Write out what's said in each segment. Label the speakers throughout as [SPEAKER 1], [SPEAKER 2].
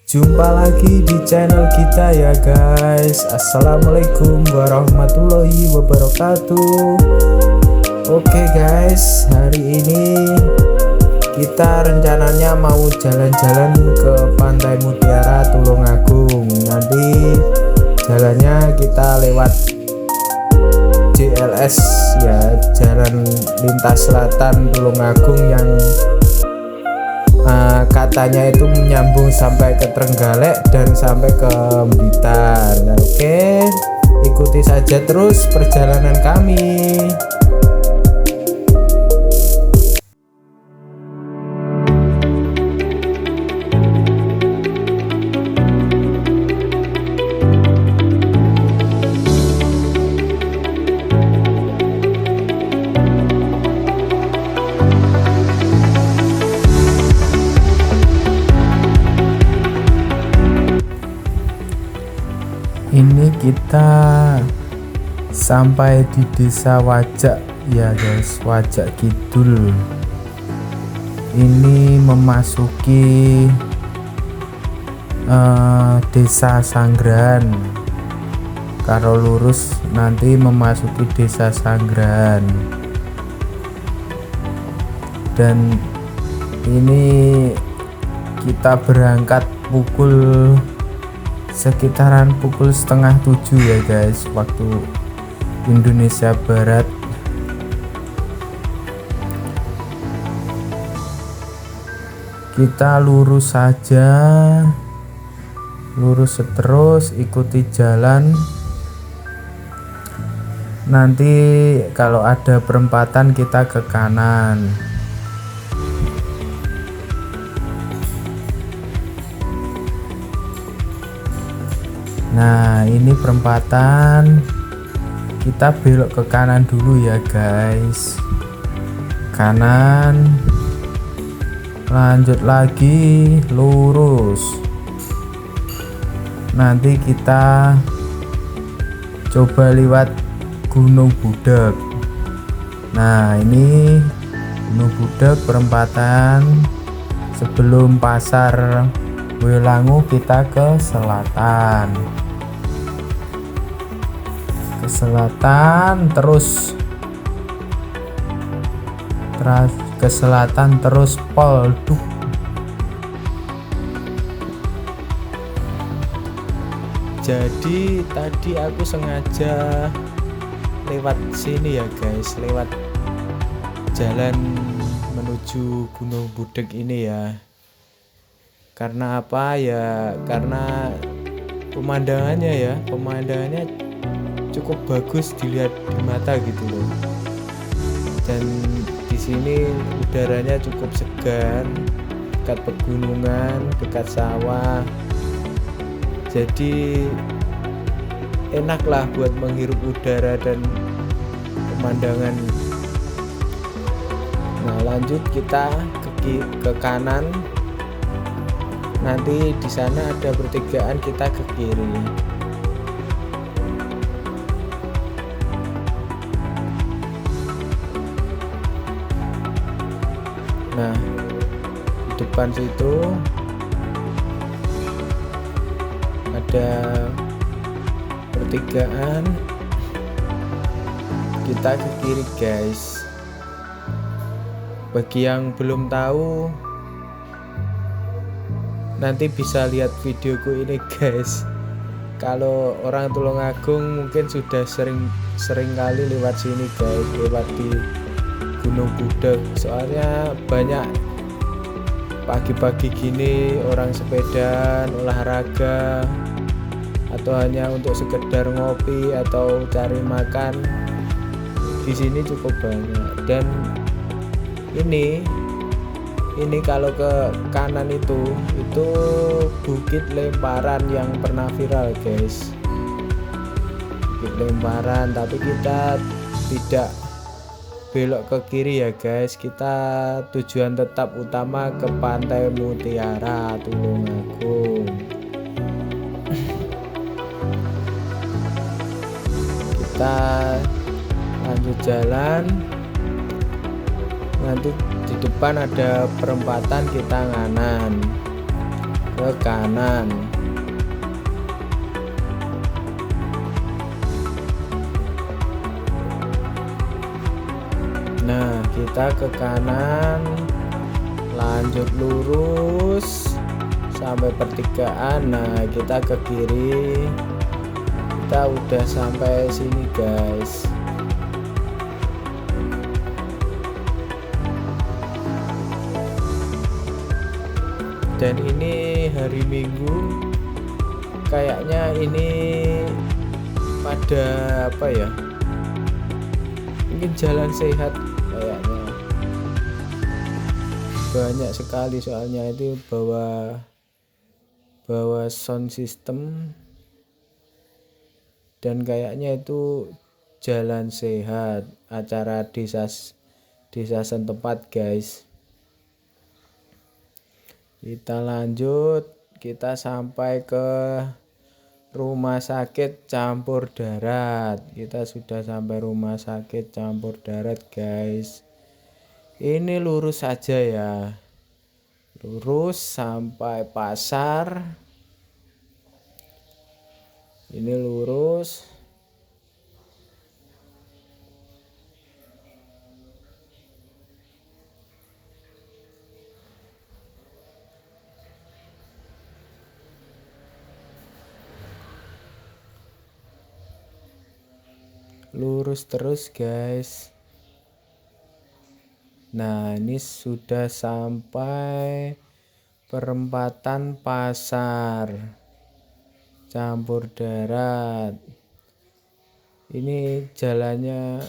[SPEAKER 1] Jumpa lagi di channel kita ya guys. Assalamualaikum warahmatullahi wabarakatuh. Oke guys, hari ini kita rencananya mau jalan-jalan ke Pantai Mutiara Tulungagung. Nanti jalannya kita lewat JLS ya, Jalan Lintas Selatan Tulungagung, yang katanya itu menyambung sampai ke Trenggalek dan sampai ke Blitar. Nah, oke, ikuti saja terus perjalanan kami. Ini kita sampai di Desa Wajak ya guys, Wajak Kidul. Ini memasuki Desa Sanggrahan. Kalau lurus nanti memasuki Desa Sanggrahan. Dan ini kita berangkat sekitaran pukul 6:30 ya guys, waktu Indonesia Barat. Kita lurus saja, lurus terus, ikuti jalan. Nanti kalau ada perempatan kita ke kanan. Nah, ini perempatan, kita belok ke kanan dulu ya guys. Kanan, lanjut lagi lurus. Nanti kita coba lewat Gunung Budak. Nah, ini Gunung Budak perempatan sebelum Pasar Boyolangu. Kita ke selatan. Terus ke selatan terus Polduk. Jadi tadi aku sengaja lewat sini ya guys, lewat jalan menuju Gunung Budak ini ya. Karena apa ya? Karena pemandangannya cukup bagus dilihat di mata gitu loh. Dan di sini udaranya cukup segar, dekat pegunungan, dekat sawah. Jadi enaklah buat menghirup udara dan pemandangan. Nah, lanjut kita ke kanan. Nanti di sana ada pertigaan, kita ke kiri. Nah, di depan situ ada pertigaan, kita ke kiri guys. Bagi yang belum tahu, nanti bisa lihat videoku ini guys. Kalau orang Tulungagung mungkin sudah sering kali lewat sini guys, lewat di Gunung Budak. Soalnya banyak pagi-pagi gini orang sepedaan, olahraga, atau hanya untuk sekedar ngopi atau cari makan. Di sini cukup banyak. Dan ini kalau ke kanan itu Bukit Lemparan yang pernah viral guys. Bukit Lemparan, tapi kita tidak belok ke kiri ya guys. Kita tujuan tetap utama ke Pantai Mutiara Tulungagung. Kita lanjut jalan. Nanti di depan ada perempatan, kita nganan. ke kanan. Nah, kita ke kanan, lanjut lurus sampai pertigaan. Nah, kita ke kiri. Kita udah sampai sini, guys. Dan ini hari Minggu, kayaknya ini pada apa ya, mungkin jalan sehat kayaknya, banyak sekali soalnya itu bawa sound system, dan kayaknya itu jalan sehat, acara desa setempat, guys. Kita lanjut, kita sampai ke rumah sakit campur darat. Kita sudah sampai rumah sakit campur darat, guys. Ini lurus saja ya, lurus sampai pasar. Ini lurus. Lurus terus, guys. Nah, ini sudah sampai perempatan pasar campur darat. Ini jalannya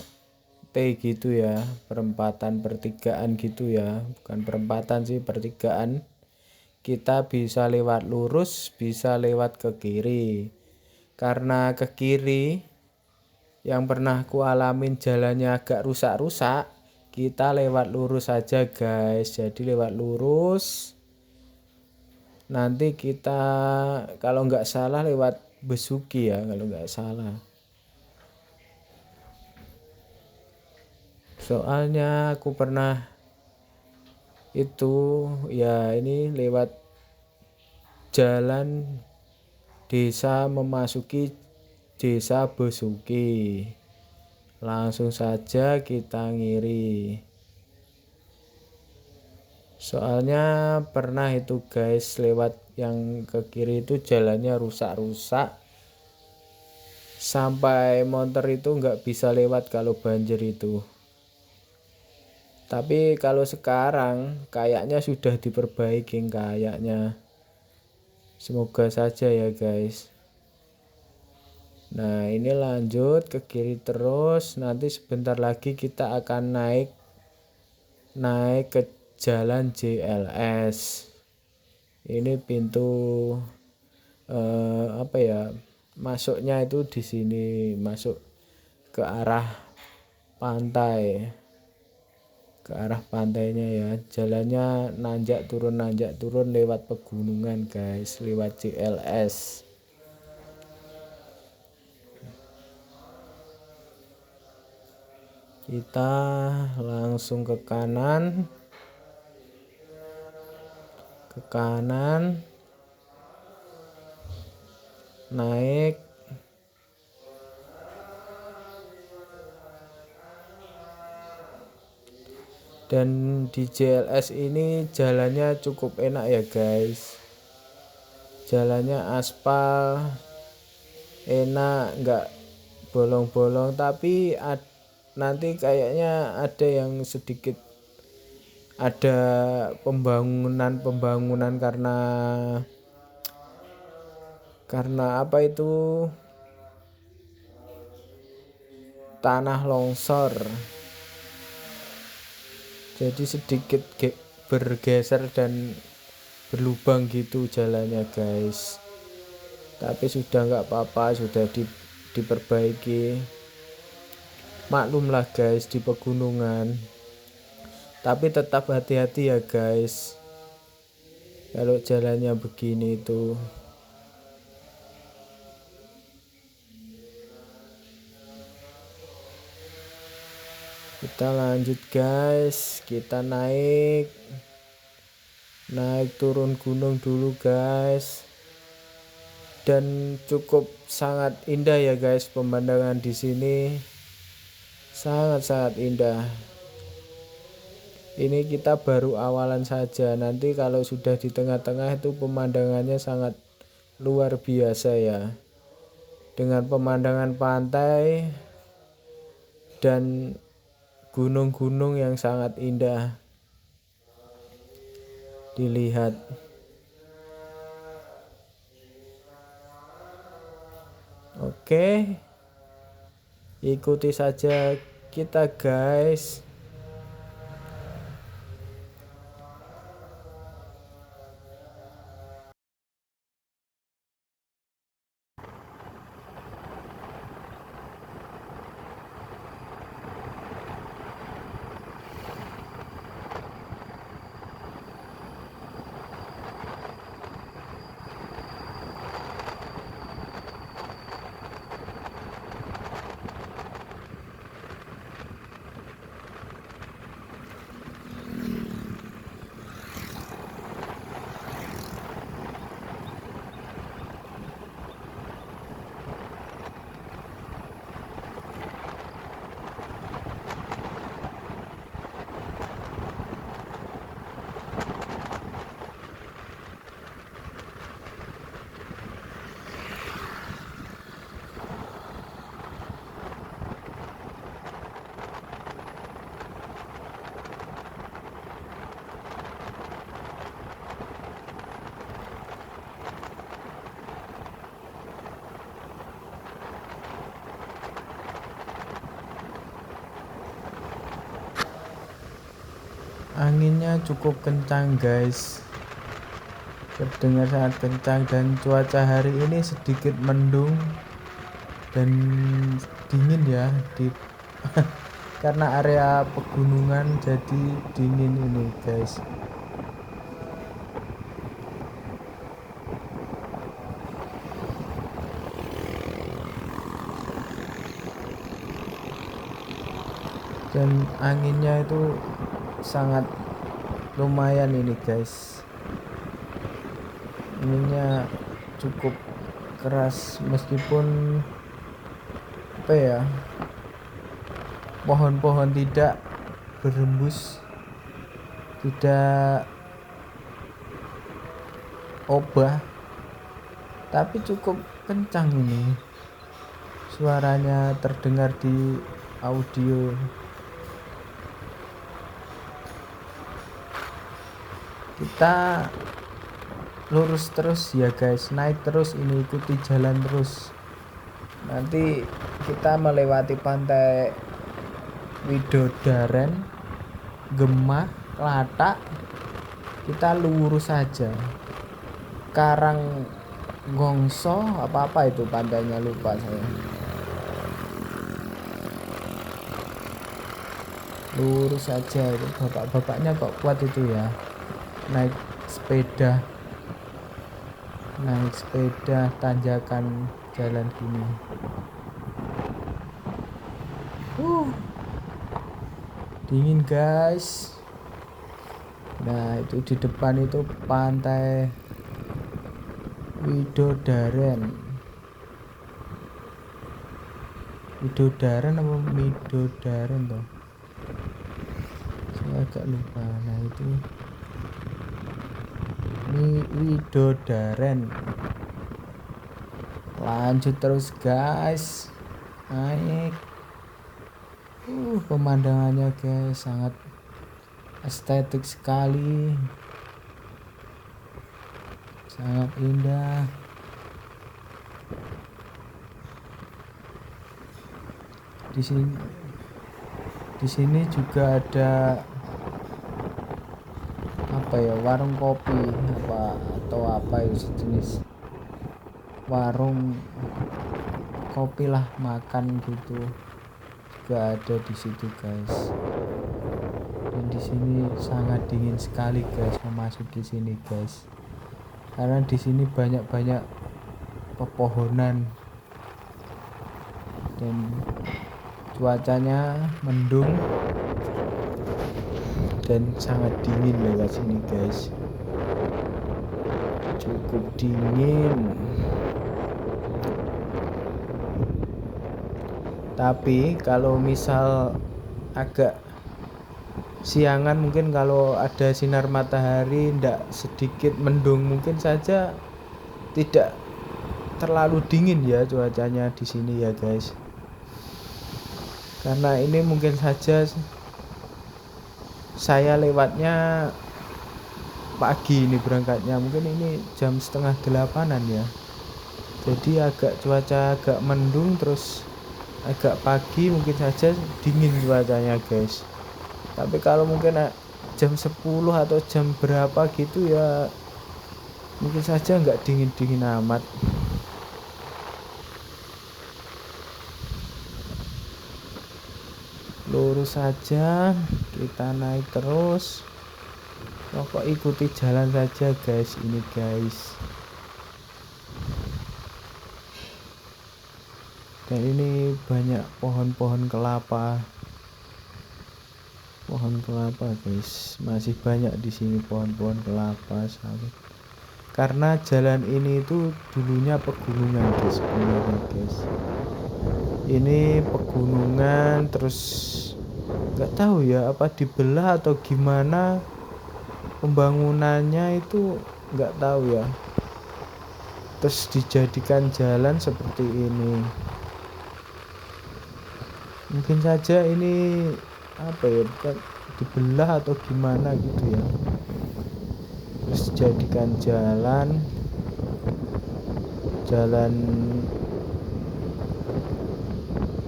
[SPEAKER 1] T gitu ya, perempatan pertigaan gitu ya, bukan perempatan sih, pertigaan. Kita bisa lewat lurus, bisa lewat ke kiri. Karena ke kiri yang pernah ku alamin jalannya agak rusak-rusak, kita lewat lurus saja, guys. Jadi lewat lurus, nanti kita kalau nggak salah lewat Besuki ya, kalau nggak salah. Soalnya aku pernah itu ya, ini lewat jalan desa memasuki desa Besuki. Langsung saja kita ngiri. Soalnya pernah itu, guys, lewat yang ke kiri itu jalannya rusak-rusak, sampai motor itu nggak bisa lewat kalau banjir itu. Tapi kalau sekarang kayaknya sudah diperbaiki kayaknya. Semoga saja ya, guys. Nah, ini lanjut ke kiri terus. Nanti sebentar lagi kita akan naik ke jalan JLS. Ini pintu apa ya? Masuknya itu di sini, masuk ke arah pantai. Ke arah pantainya ya. Jalannya nanjak turun lewat pegunungan, guys, lewat JLS. Kita langsung ke kanan, naik. Dan di JLS ini jalannya cukup enak ya, guys. Jalannya aspal, enak, nggak bolong-bolong, tapi nanti kayaknya ada yang sedikit ada pembangunan karena apa itu, tanah longsor, jadi sedikit bergeser dan berlubang gitu jalannya, guys. Tapi sudah nggak apa-apa, sudah diperbaiki. Maklumlah, guys, di pegunungan. Tapi tetap hati-hati ya, guys, kalau jalannya begini itu. Kita lanjut, guys. Kita naik. naik turun gunung dulu guys, dan cukup sangat indah ya guys. Pemandangan di sini sangat-sangat indah. Ini kita baru awalan saja, nanti kalau sudah di tengah-tengah itu pemandangannya sangat luar biasa ya, dengan pemandangan pantai dan gunung-gunung yang sangat indah dilihat. Oke, ikuti saja kita guys. Anginnya cukup kencang guys, terdengar sangat kencang, dan cuaca hari ini sedikit mendung dan dingin ya karena area pegunungan jadi dingin ini guys. Dan anginnya itu sangat lumayan ini guys, anginnya cukup keras, meskipun apa ya, pohon-pohon tidak berembus, tidak obah, tapi cukup kencang ini suaranya, terdengar di audio. Kita lurus terus ya guys, naik terus ini, ikuti jalan terus. Nanti kita melewati pantai Widodaren, Gemah, Klathak, kita lurus saja. Karang Gongso apa itu pantainya, lupa saya. Lurus saja, itu bapak-bapaknya kok kuat itu ya, naik sepeda tanjakan jalan gini. Dingin guys. Nah itu di depan itu pantai Widodaren apa Midodaren toh, saya agak lupa. Nah itu Widodaren. Lanjut terus guys, naik. Pemandangannya guys sangat estetik sekali, sangat indah. Di sini juga ada apa ya, warung kopi apa itu, sejenis warung kopi lah, makan gitu juga ada di situ guys. Dan di sini sangat dingin sekali guys memasuki sini guys, karena di sini banyak pepohonan dan cuacanya mendung dan sangat dingin lewat sini guys. cukup dingin. Tapi kalau misal agak siangan, mungkin kalau ada sinar matahari ndak sedikit mendung, mungkin saja tidak terlalu dingin ya cuacanya di sini ya guys. Karena ini mungkin saja saya lewatnya pagi, ini berangkatnya mungkin ini jam 7:30 ya. Jadi cuaca agak mendung, terus agak pagi, mungkin saja dingin cuacanya guys. Tapi kalau mungkin jam 10 atau jam berapa gitu ya, mungkin saja nggak dingin-dingin amat. Lurus saja, kita naik terus. Pokok ikuti jalan saja guys, ini guys. Dan ini banyak pohon-pohon kelapa. Pohon kelapa guys, masih banyak di sini pohon-pohon kelapa sawit. Karena jalan ini itu dulunya pegunungan guys, sebenarnya guys. Ini pegunungan, terus nggak tahu ya apa dibelah atau gimana pembangunannya itu, nggak tahu ya. Terus dijadikan jalan seperti ini. Mungkin saja ini apa ya, bukan dibelah atau gimana gitu ya, terus jadikan jalan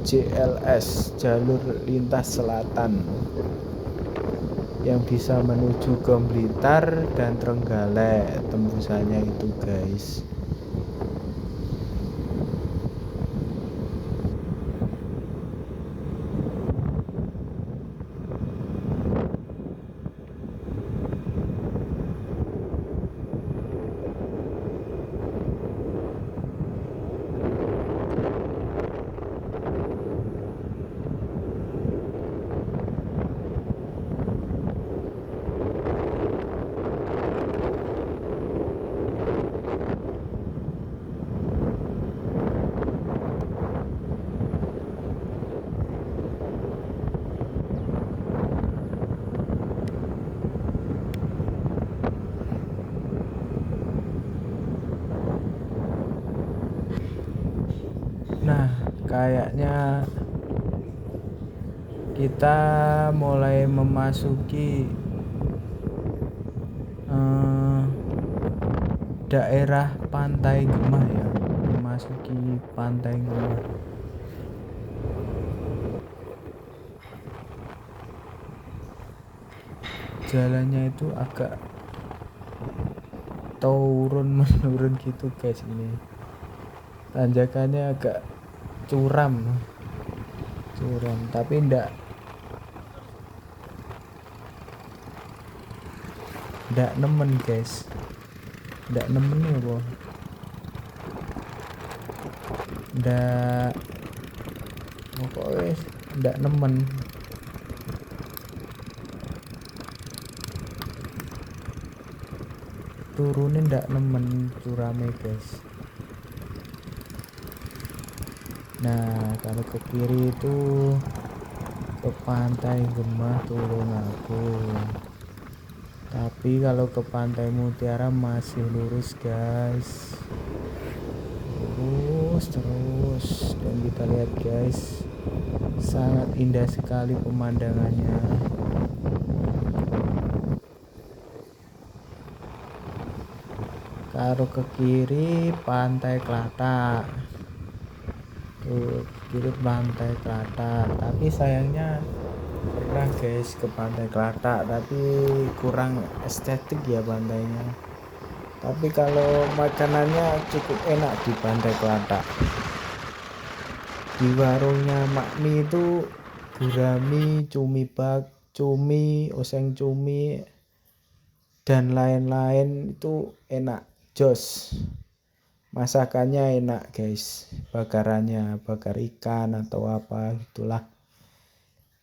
[SPEAKER 1] JLS, jalur lintas selatan, yang bisa menuju ke Blitar dan Trenggalek tembusannya itu guys. Nah, kayaknya kita mulai memasuki daerah Pantai Gemah ya, memasuki Pantai Gemah. Jalannya itu agak turun menurun gitu guys, ini tanjakannya agak curam, tapi ndak nemen guys, ndak nemen ya boh, ndak, pokoknya ndak nemen. Turunin ndak nemen, curame guys. Nah, kalau ke kiri itu ke Pantai Gemah turun aku. Tapi kalau ke Pantai Mutiara masih lurus guys. Terus dan kita lihat guys, sangat indah sekali pemandangannya. Kalau ke kiri Pantai Klatak, tuh kiri Pantai Klatak. Tapi sayangnya pernah guys ke Pantai Klatak, tapi kurang estetik ya pantainya. Tapi kalau makanannya cukup enak di Pantai Klatak. Di warungnya Makmi itu gurami, cumi bak, cumi, oseng cumi, dan lain-lain itu enak, jos. Masakannya enak guys, bakarannya, bakar ikan atau apa gitulah.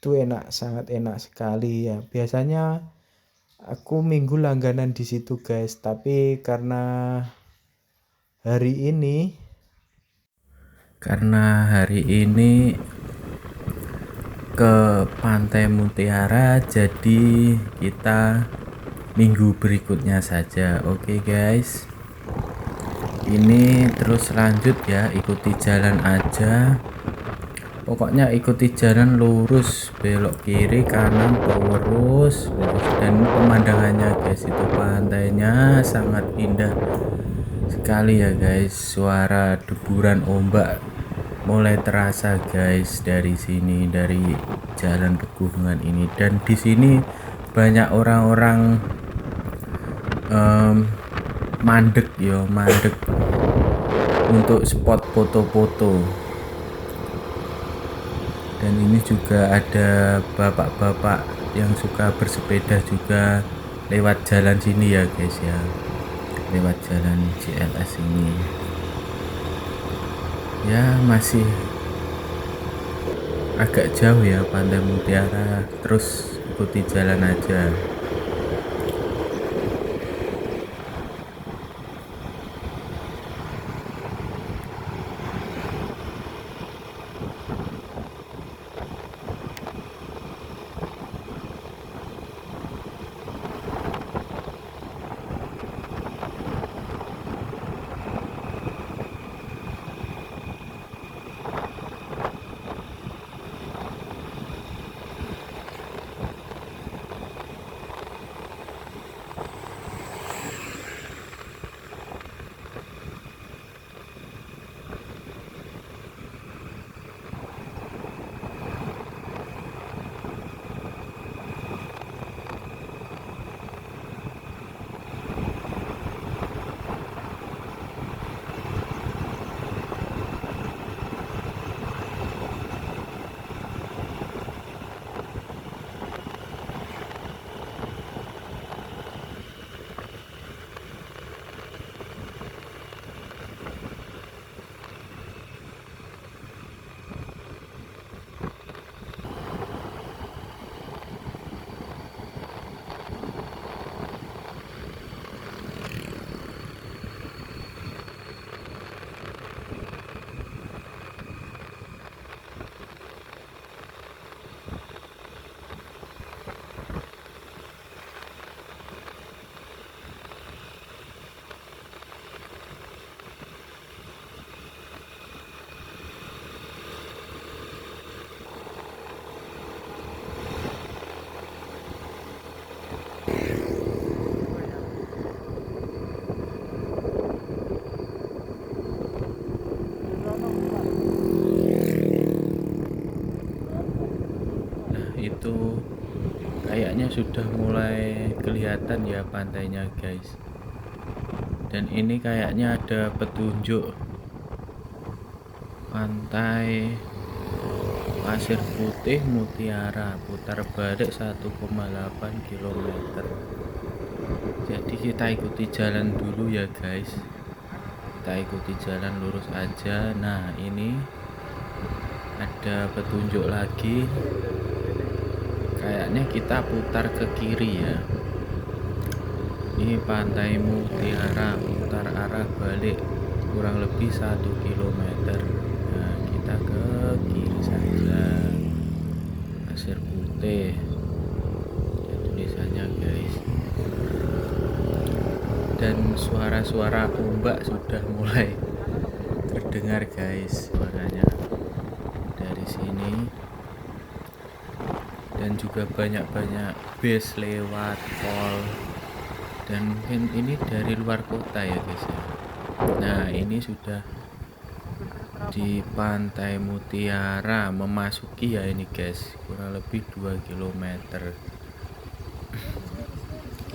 [SPEAKER 1] Itu enak, sangat enak sekali ya. Biasanya Aku minggu langganan di situ guys, tapi hari ini ke Pantai Mutiara, jadi kita minggu berikutnya saja. Oke guys, ini terus lanjut ya, ikuti jalan aja, pokoknya ikuti jalan lurus, belok kiri kanan terus lurus. Dan pemandangannya guys, itu pantainya sangat indah sekali ya guys. Suara deburan ombak mulai terasa guys dari sini, dari jalan pegunungan ini. Dan di sini banyak orang-orang mandek untuk spot foto-foto. Dan ini juga ada bapak-bapak yang suka bersepeda juga lewat jalan sini ya guys ya, lewat jalan CLS ini ya. Masih agak jauh ya Pantai Mutiara, terus ikuti jalan aja. Itu kayaknya sudah mulai kelihatan ya pantainya guys. Dan ini kayaknya ada petunjuk pantai Pasir Putih Mutiara, putar balik 1,8 km. Jadi kita ikuti jalan dulu ya guys, kita ikuti jalan lurus aja. Nah ini ada petunjuk lagi, kayaknya kita putar ke kiri ya. Ini Pantai Mutiara, putar arah balik kurang lebih 1 km. Nah kita ke kiri saja. Pasir Putih ya tulisannya guys. Dan suara-suara ombak sudah mulai terdengar guys, suaranya dari sini. Dan juga banyak-banyak bis lewat tol, dan mungkin ini dari luar kota ya guys ya. Nah ini sudah di Pantai Mutiara, memasuki ya ini guys, kurang lebih 2 km.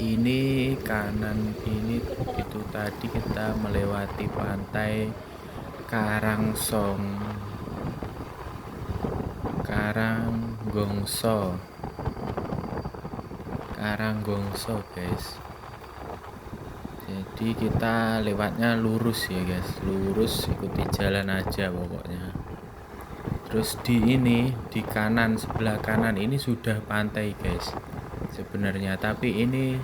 [SPEAKER 1] Ini kanan ini, itu tadi kita melewati pantai Karanggongso guys. Jadi kita lewatnya lurus ya guys, lurus, ikuti jalan aja pokoknya. Terus di kanan, sebelah kanan ini sudah pantai guys. sebenarnya, tapi ini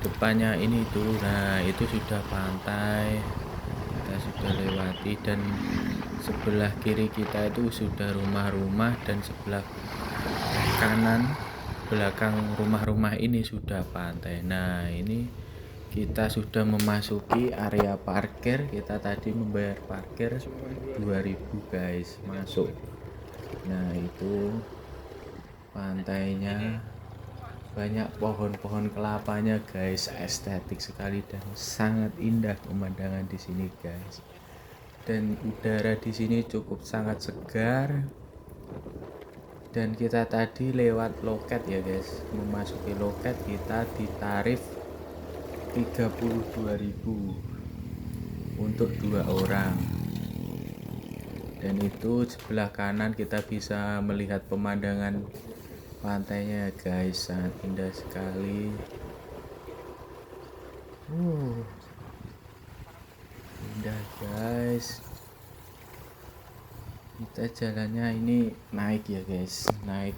[SPEAKER 1] depannya ini tuh, nah itu sudah pantai, kita sudah lewati, dan sebelah kiri kita itu sudah rumah-rumah, dan sebelah kanan belakang rumah-rumah ini sudah pantai. Nah ini kita sudah memasuki area parkir. Kita tadi membayar parkir 2000 guys masuk. Nah itu pantainya, banyak pohon-pohon kelapanya guys, estetik sekali dan sangat indah pemandangan di sini guys. Dan udara di sini cukup sangat segar. Dan kita tadi lewat loket ya guys, memasuki loket kita ditarif 32.000 untuk 2 orang. Dan itu sebelah kanan kita bisa melihat pemandangan pantainya guys, sangat indah sekali. Indah guys. Kita jalannya ini naik ya guys, naik.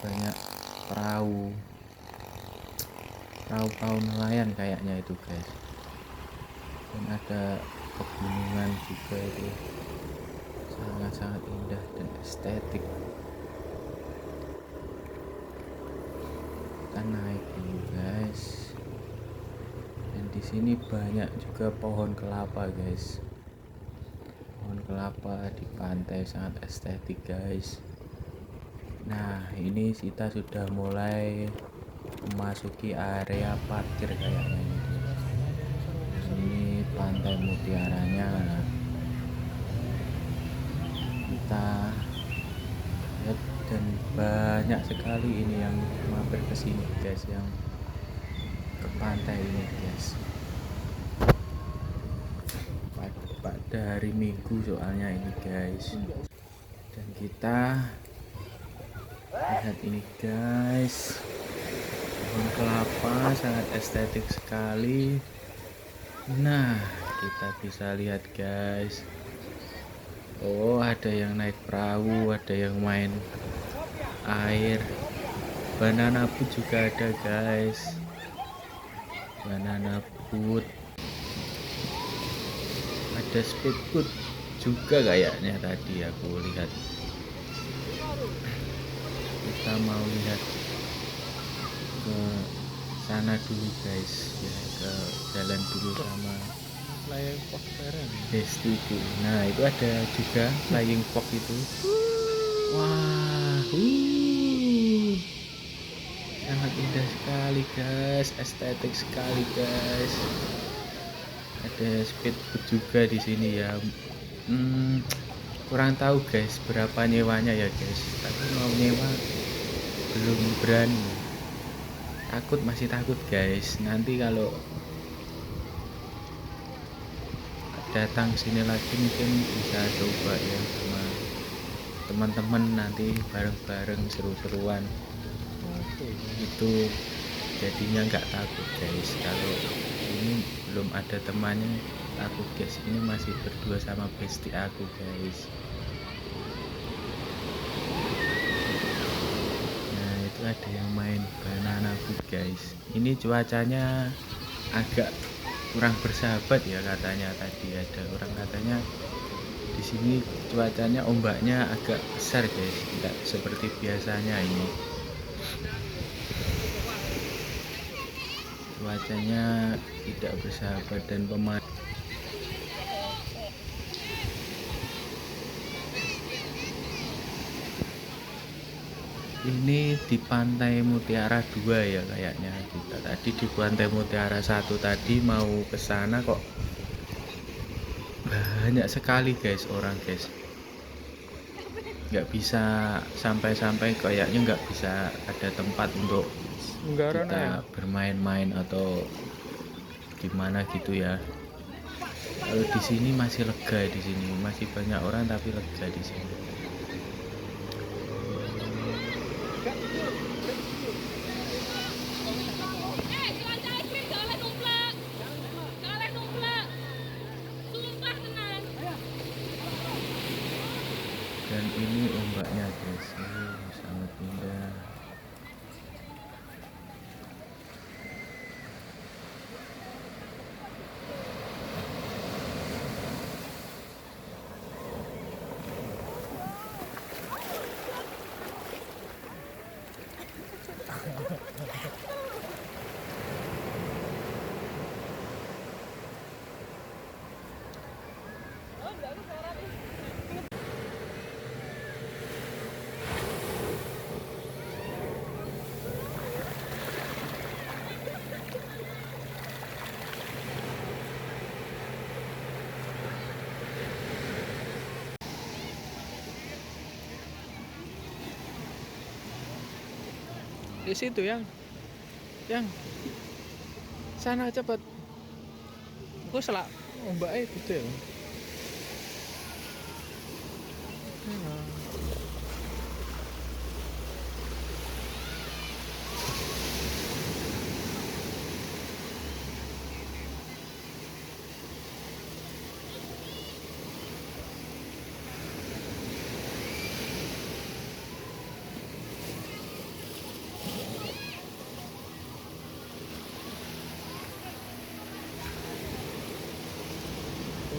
[SPEAKER 1] Banyak perahu nelayan kayaknya itu guys. Dan ada pegunungan juga, itu sangat indah dan estetik. Kita naik dulu guys. Dan di sini banyak juga pohon kelapa guys. Pohon kelapa di pantai sangat estetik guys. Nah ini kita sudah mulai memasuki area parkir kayaknya ini. Ini pantai mutiaranya. Kita lihat, dan banyak sekali ini yang mampir ke sini guys, yang ke pantai ini guys. Pada hari Minggu soalnya ini guys. Dan kita lihat ini guys, pohon kelapa sangat estetik sekali. Nah kita bisa lihat guys, oh ada yang naik perahu, ada yang main air. Banana boat juga ada guys, banana boat. Ada speedboat juga kayaknya tadi aku lihat. Kita mau lihat ke sana dulu guys ya, ke jalan dulu sama flying fox bareng Besti itu. Nah itu ada juga flying fox itu. Wah, sangat indah sekali guys, estetik sekali guys. Ada speedboat juga di sini ya. Kurang tahu guys berapa nyewanya ya guys, tapi mau nyewa belum berani, masih takut guys. Nanti kalau datang sini lagi mungkin bisa coba ya sama teman-teman, nanti bareng-bareng seru-seruan itu, jadinya nggak takut guys. Kalau ini belum ada temannya takut guys, ini masih berdua sama bestie aku guys. Nah itu ada yang main banana boat guys. Ini cuacanya agak kurang bersahabat ya katanya, tadi ada orang katanya di sini cuacanya ombaknya agak besar guys, tidak seperti biasanya. Ini cuacanya tidak bersahabat dan ini di Pantai Mutiara 2 ya kayaknya. Kita tadi di Pantai Mutiara 1 tadi mau ke sana kok banyak sekali guys orang guys, nggak bisa sampai kayaknya, nggak bisa ada tempat untuk kita bermain-main atau gimana gitu ya. Kalau di sini masih lega, di sini masih banyak orang tapi lega di sini. Di situ yang sana cepet. Gue salah ombaknya gitu ya.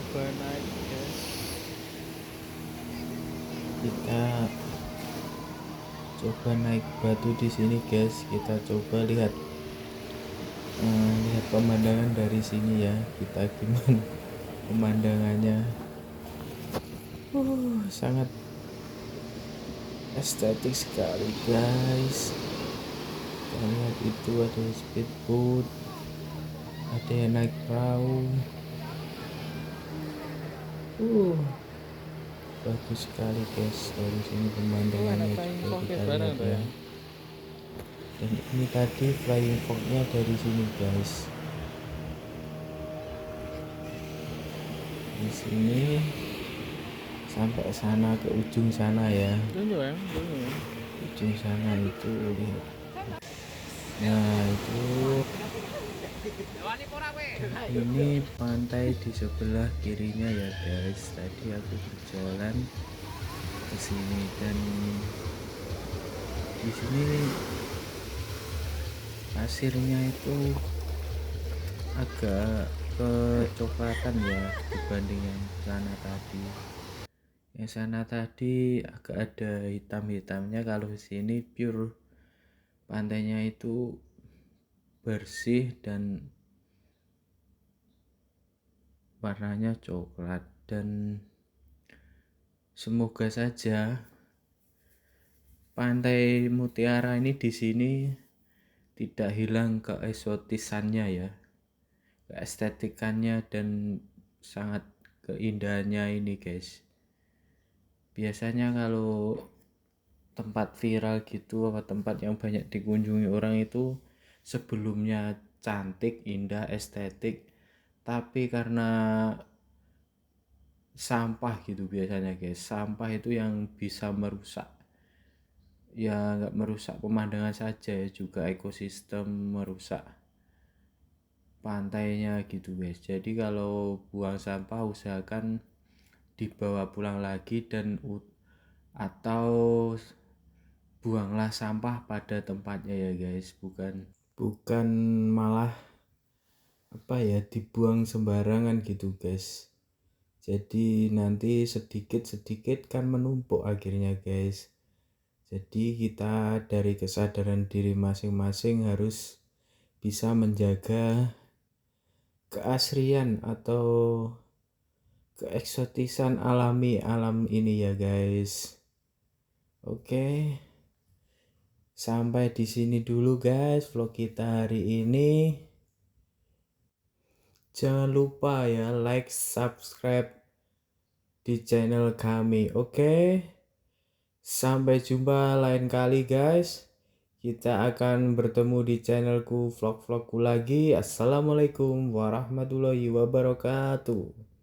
[SPEAKER 1] Coba naik guys. Kita coba naik batu di sini guys. Kita coba lihat pemandangan dari sini ya. Kita gimana pemandangannya. Sangat estetik sekali guys. Kita lihat itu ada speedboat, ada yang naik perahu. Bagus sekali guys, dari sini pemandangannya juga kita lihat ya. Dan ini tadi flying fox-nya dari sini guys. Di sini sampai sana ke ujung sana ya. Ujung sana itu lihat. Nah itu ini pantai di sebelah kirinya ya guys. Tadi aku berjalan ke sini dan di sini pasirnya itu agak kecoklatan ya dibanding yang sana tadi. Yang sana tadi agak ada hitam-hitamnya, kalau di sini pure pantainya itu bersih dan warnanya coklat. Dan semoga saja pantai Mutiara ini di sini tidak hilang keeksotisannya ya, keestetikannya dan sangat keindahannya ini guys. Biasanya kalau tempat viral gitu atau tempat yang banyak dikunjungi orang itu sebelumnya cantik, indah, estetik, tapi karena sampah gitu biasanya guys, sampah itu yang bisa merusak ya, nggak merusak pemandangan saja ya, juga ekosistem, merusak pantainya gitu guys. Jadi kalau buang sampah usahakan dibawa pulang lagi dan atau buanglah sampah pada tempatnya ya guys, bukan malah dibuang sembarangan gitu guys. Jadi nanti sedikit-sedikit kan menumpuk akhirnya guys. Jadi kita dari kesadaran diri masing-masing harus bisa menjaga keasrian atau keeksotisan alam ini ya guys. Oke. Sampai di sini dulu guys vlog kita hari ini. Jangan lupa ya like, subscribe di channel kami. Oke. Sampai jumpa lain kali guys. Kita akan bertemu di channelku, vlog-vlogku lagi. Assalamualaikum warahmatullahi wabarakatuh.